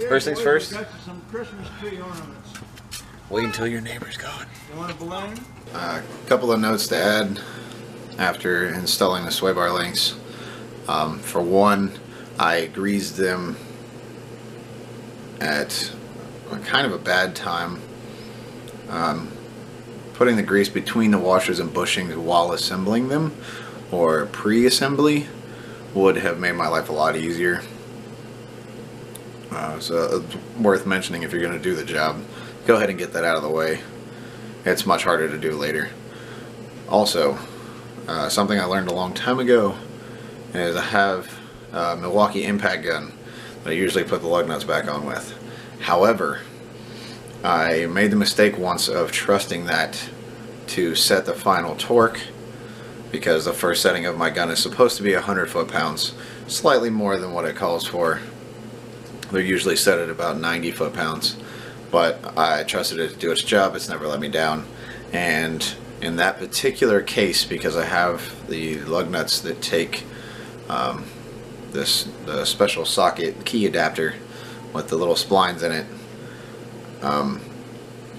First things first. Got you some Christmas tree ornaments. Wait until your neighbor's gone. You want a balloon? A couple of notes to add after installing the sway bar links. For one, I greased them at kind of a bad time. Putting the grease between the washers and bushings while assembling them, or pre-assembly, would have made my life a lot easier. So it's worth mentioning if you're going to do the job. Go ahead and get that out of the way. It's much harder to do later. Also, something I learned a long time ago is I have a Milwaukee impact gun that I usually put the lug nuts back on with. However, I made the mistake once of trusting that to set the final torque, because the first setting of my gun is supposed to be 100 foot-pounds, slightly more than what it calls for. They're usually set at about 90 foot-pounds, but I trusted it to do its job. It's never let me down. And in that particular case, because I have the lug nuts that take the special socket key adapter with the little splines in it,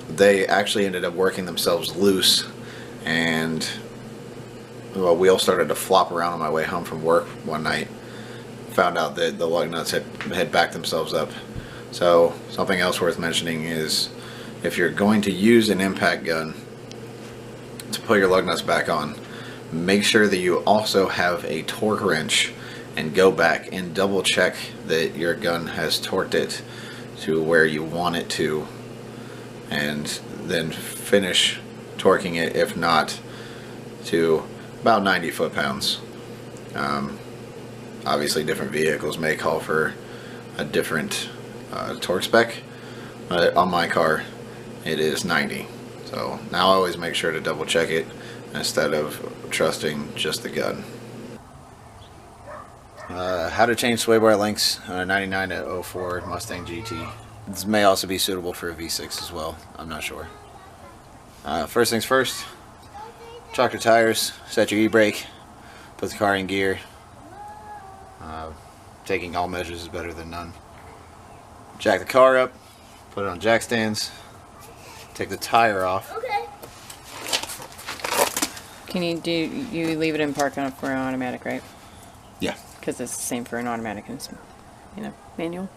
they actually ended up working themselves loose, and the wheel started to flop around on my way home from work one night. Found out that the lug nuts had backed themselves up. So something else worth mentioning is, if you're going to use an impact gun to put your lug nuts back on, make sure that you also have a torque wrench and go back and double check that your gun has torqued it to where you want it to, and then finish torquing it, if not, to about 90 foot-pounds. Obviously different vehicles may call for a different torque spec, but on my car it is 90. So now I always make sure to double check it instead of trusting just the gun. How to change sway bar links on a 99 to 04 Mustang GT. This may also be suitable for a V6 as well, I'm not sure. First things first, chalk your tires, set your e-brake, put the car in gear. Taking all measures is better than none. Jack the car up, put it on jack stands, take the tire off. Okay. Can you leave it in park on for an automatic, right? Yeah. Because it's the same for an automatic and manual.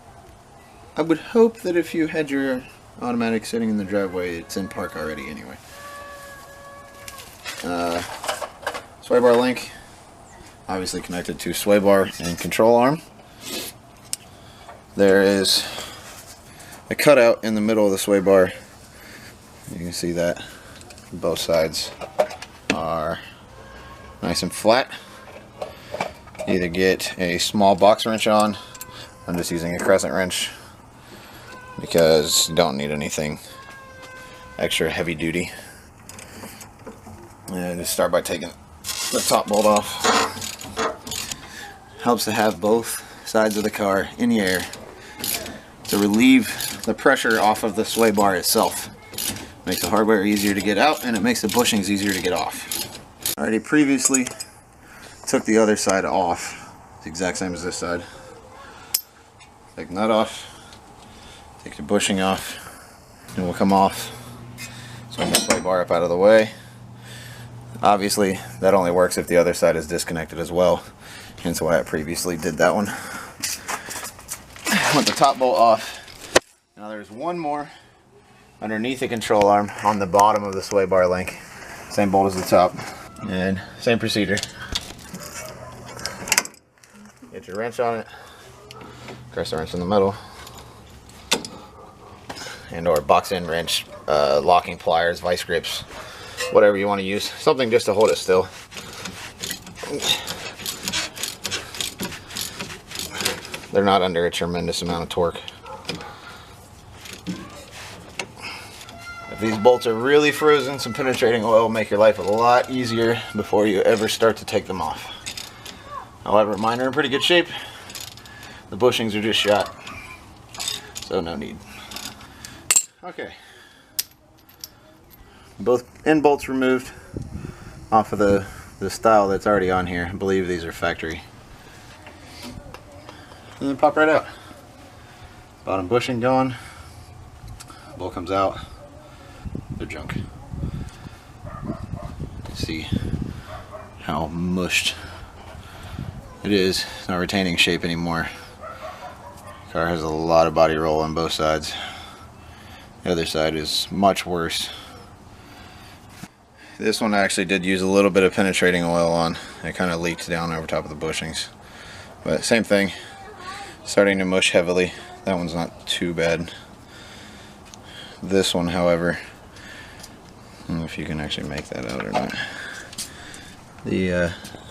I would hope that if you had your automatic sitting in the driveway, it's in park already anyway. Sway bar link, obviously connected to sway bar and control arm. There is a cutout in the middle of the sway bar. You can see that both sides are nice and flat. Either get a small box wrench on. I'm just using a crescent wrench because you don't need anything extra heavy duty. And just start by taking the top bolt off. Helps to have both sides of the car in the air to relieve the pressure off of the sway bar itself. Makes the hardware easier to get out, and it makes the bushings easier to get off. I already previously took the other side off. It's the exact same as this side. Take the nut off, take the bushing off, and we'll come off. Swing the sway bar up out of the way. Obviously, that only works if the other side is disconnected as well, hence why I previously did that one. With the top bolt off. Now there's one more underneath the control arm on the bottom of the sway bar link. Same bolt as the top. And same procedure. Get your wrench on it. Press the wrench in the middle. And or box end wrench, locking pliers, vice grips, whatever you want to use. Something just to hold it still. They're not under a tremendous amount of torque. If these bolts are really frozen, some penetrating oil will make your life a lot easier before you ever start to take them off. However, mine are in pretty good shape. The bushings are just shot, so no need. Okay. Both end bolts removed off of the style that's already on here. I believe these are factory. And then pop right out. Bottom bushing gone. Bolt comes out. They're junk. See how mushed it is. It's not retaining shape anymore. Car has a lot of body roll on both sides. The other side is much worse. This one actually did use a little bit of penetrating oil on. It kind of leaked down over top of the bushings. But same thing. Starting to mush heavily. That one's not too bad. This one, however, I don't know if you can actually make that out or not.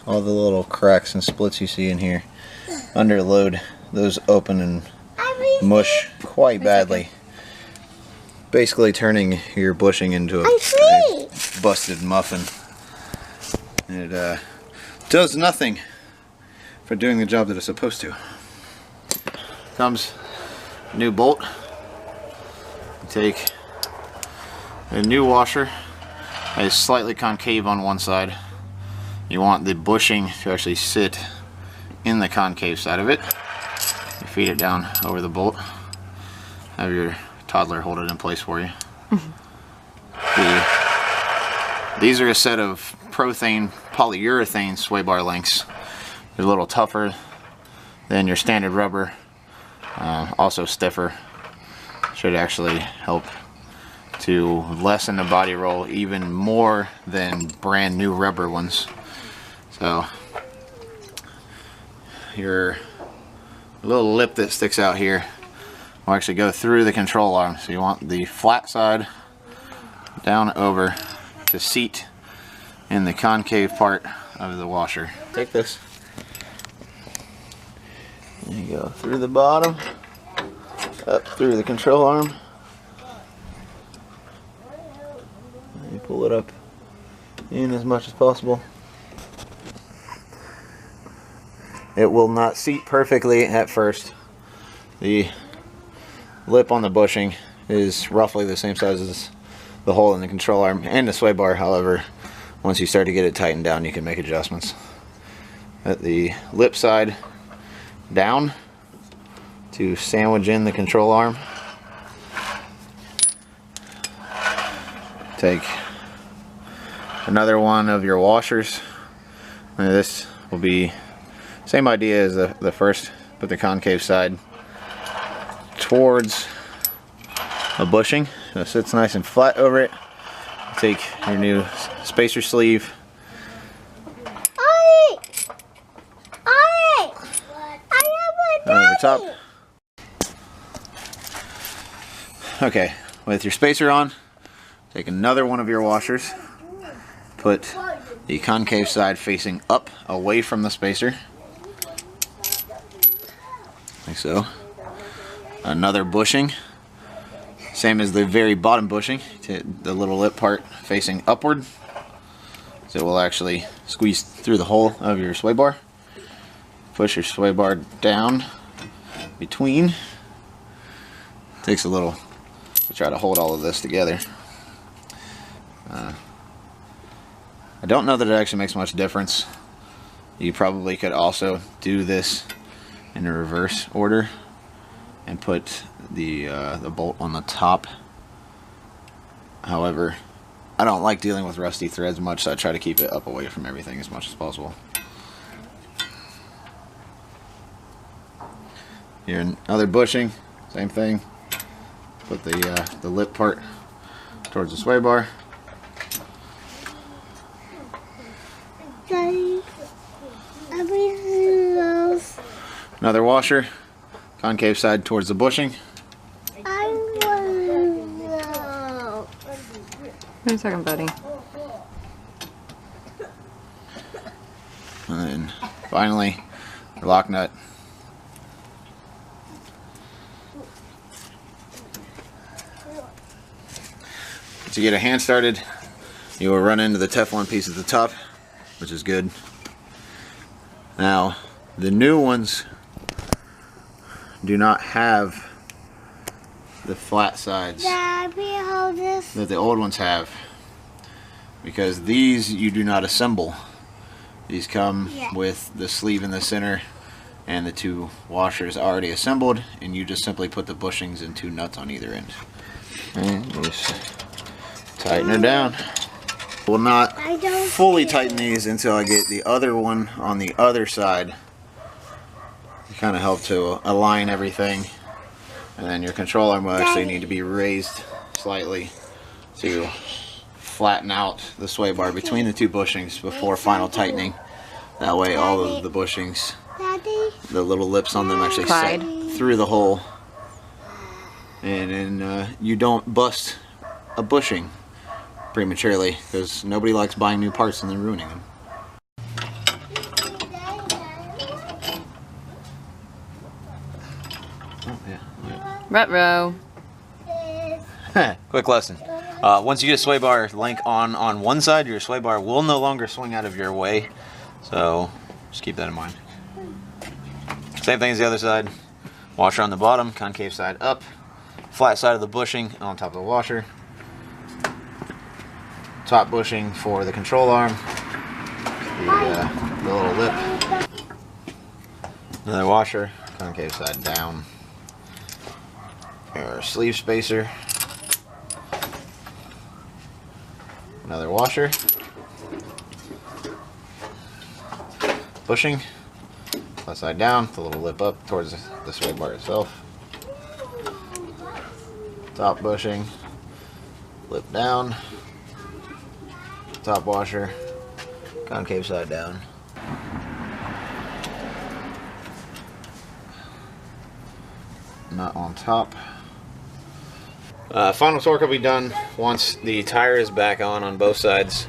All the little cracks and splits you see in here, under load, those open and mush quite badly. Basically turning your bushing into a busted muffin. It does nothing for doing the job that it's supposed to. Comes a new bolt. Take a new washer. It's slightly concave on one side. You want the bushing to actually sit in the concave side of it. You feed it down over the bolt. Have your toddler hold it in place for you. These are a set of prothane polyurethane sway bar links. They're a little tougher than your standard rubber. Also stiffer. Should actually help to lessen the body roll even more than brand new rubber ones. So your little lip that sticks out here will actually go through the control arm. So you want the flat side down over to seat in the concave part of the washer. Take this. There you go, through the bottom, up through the control arm. You pull it up in as much as possible. It will not seat perfectly at first. The lip on the bushing is roughly the same size as the hole in the control arm and the sway bar. However, once you start to get it tightened down, you can make adjustments. At the lip side down to sandwich in the control arm. Take another one of your washers. And this will be same idea as the first, but the concave side towards a bushing, so it sits nice and flat over it. Take your new spacer sleeve. Over top. Okay, with your spacer on, take another one of your washers. Put the concave side facing up, away from the spacer. Like so. Another bushing. Same as the very bottom bushing. The little lip part facing upward. So it will actually squeeze through the hole of your sway bar. Push your sway bar down between. Takes a little to try to hold all of this together. I don't know that it actually makes much difference. You probably could also do this in a reverse order and put the bolt on the top. However, I don't like dealing with rusty threads much, so I try to keep it up away from everything as much as possible. Your other bushing, same thing. Put the lip part towards the sway bar. Another washer, concave side towards the bushing. Wait a second, buddy. And then finally, your lock nut. To get a hand started, you will run into the Teflon piece at the top, which is good. Now, the new ones do not have the flat sides that the old ones have, because these you do not assemble. These come with the sleeve in the center and the 2 washers already assembled, and you just simply put the bushings and 2 nuts on either end. And just tighten her down. Will not fully tighten these until I get the other one on the other side. Kind of help to align everything, and then your control arm will actually need to be raised slightly to flatten out the sway bar between the 2 bushings before final tightening. That way all of the bushings, the little lips on them actually set through the hole, and then you don't bust a bushing prematurely, because nobody likes buying new parts and then ruining them. Ruh-roh. Quick lesson. Once you get a sway bar link on one side, your sway bar will no longer swing out of your way. So just keep that in mind. Same thing as the other side. Washer on the bottom, concave side up. Flat side of the bushing on top of the washer. Top bushing for the control arm. The little lip. Another washer, concave side down. Our sleeve spacer. Another washer. Bushing. Left side down, the little lip up towards the sway bar itself. Top bushing. Lip down. Top washer. Concave side down. Nut on top. Final torque will be done once the tire is back on both sides,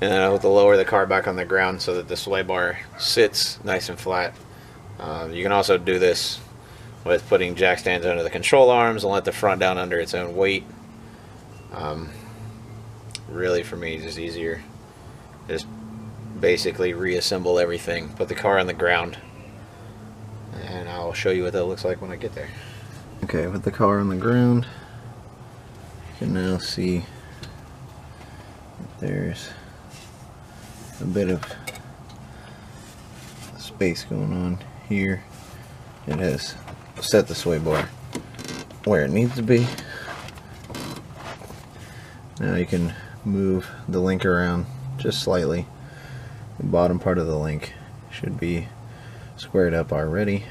and then I'll lower the car back on the ground so that the sway bar sits nice and flat. You can also do this with putting jack stands under the control arms and let the front down under its own weight. Really, for me, it's just easier. Just basically reassemble everything, put the car on the ground, and I'll show you what that looks like when I get there. Okay, with the car on the ground, you can now see there's a bit of space going on here. It has set the sway bar where it needs to be. Now you can move the link around just slightly. The bottom part of the link should be squared up already,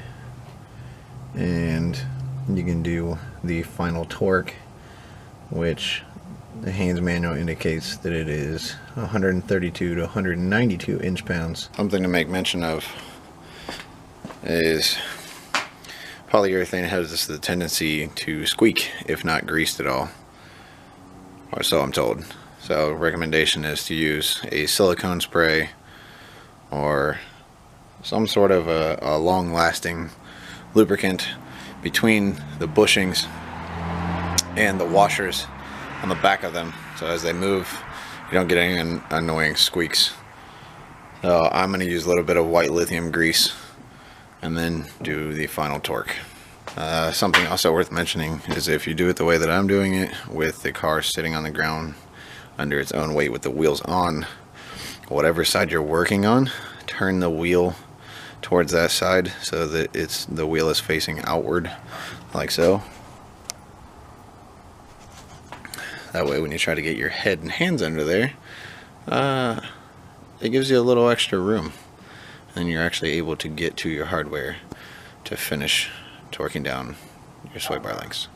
and you can do the final torque, which the Haynes manual indicates that it is 132 to 192 inch-pounds. Something to make mention of is polyurethane has the tendency to squeak if not greased at all, or so I'm told. So recommendation is to use a silicone spray or some sort of a long-lasting lubricant between the bushings and the washers on the back of them, so as they move you don't get any annoying squeaks. So I'm going to use a little bit of white lithium grease and then do the final torque. Something also worth mentioning is if you do it the way that I'm doing it, with the car sitting on the ground under its own weight with the wheels on, whatever side you're working on, turn the wheel towards that side so that the wheel is facing outward, like so. That way when you try to get your head and hands under there, it gives you a little extra room, and you're actually able to get to your hardware to finish torquing down your sway bar links.